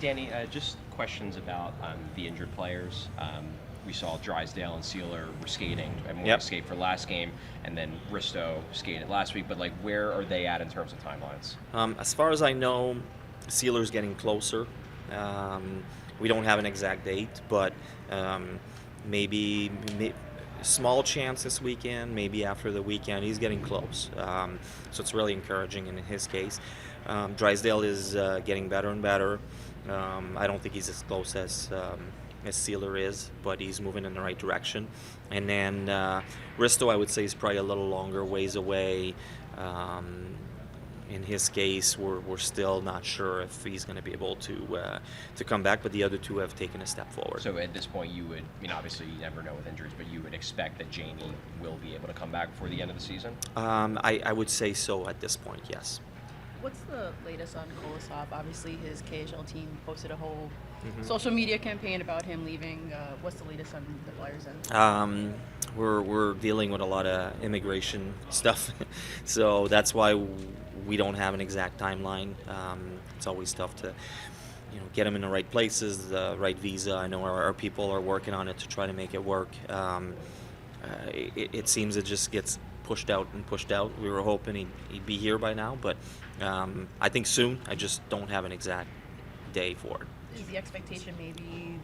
Danny, just questions about the injured players. We saw Drysdale and Sealer were skating, and more Yep. skate for last game, and then Risto skated last week. But like, where are they at in terms of timelines? As far as I know, Sealer's getting closer. Um, we don't have an exact date, but um, maybe, small chance this weekend, maybe after the weekend. He's getting close. So it's really encouraging in his case. Drysdale is getting better and better. I don't think he's as close as Sealer is, but he's moving in the right direction. And then Risto, I would say, is probably a little longer ways away. In his case, we're still not sure if he's going to be able to come back, but the other two have taken a step forward. So at this point, you would, I mean, obviously you never know with injuries, but you would expect that Jamie will be able to come back before the end of the season? I would say so at this point, yes. What's the latest on Kolosov? Obviously, his KHL team posted a whole social media campaign about him leaving. What's the latest on the Flyers end? We're dealing with a lot of immigration stuff, so that's why we don't have an exact timeline. It's always tough to get him in the right places, the right visa. I know our people are working on it to try to make it work. It seems it just gets pushed out and pushed out. We were hoping he'd be here by now, but I think soon. I just don't have an exact day for it. Is the expectation maybe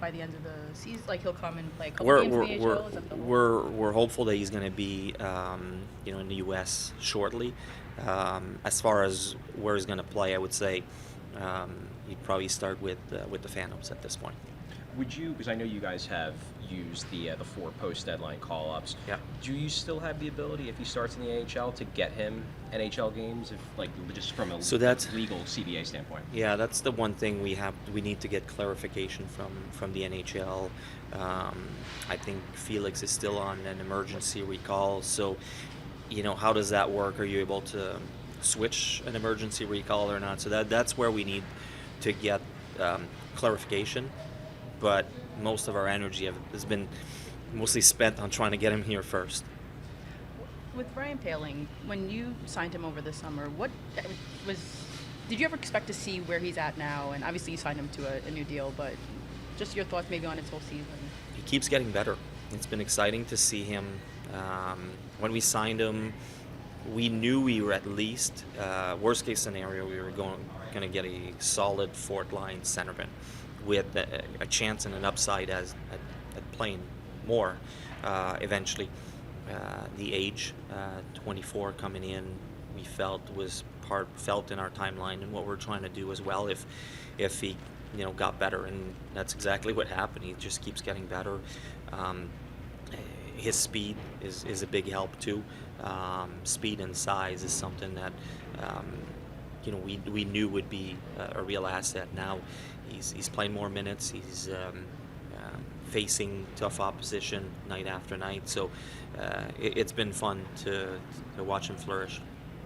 by the end of the season, like he'll come and play a couple games in the AHL? Is that the hope? We're hopeful that he's going to be in the U.S. shortly. As far as where he's going to play, I would say he'd probably start with the Phantoms at this point. Would you, because I know you guys have used the 4 post-deadline call-ups, Yeah. do you still have the ability, if he starts in the AHL, to get him NHL games, if like just from a legal CBA standpoint? Yeah, that's the one thing we need to get clarification from the NHL. I think Felix is still on an emergency recall, so how does that work? Are you able to switch an emergency recall or not? So that's where we need to get clarification. But most of our energy has been mostly spent on trying to get him here first. With Brian Paling, when you signed him over the summer, did you ever expect to see where he's at now? And obviously you signed him to a new deal, but just your thoughts maybe on his whole season. He keeps getting better. It's been exciting to see him. When we signed him, we knew we were at least, worst case scenario, we were going to get a solid fourth line centerman with a chance and an upside at playing more eventually. The age, 24 coming in, we felt was felt in our timeline and what we're trying to do as well if he got better, and that's exactly what happened. He just keeps getting better. His speed is a big help too. Speed and size is something that we knew would be a real asset. Now he's playing more minutes. He's facing tough opposition night after night. So it's been fun to watch him flourish.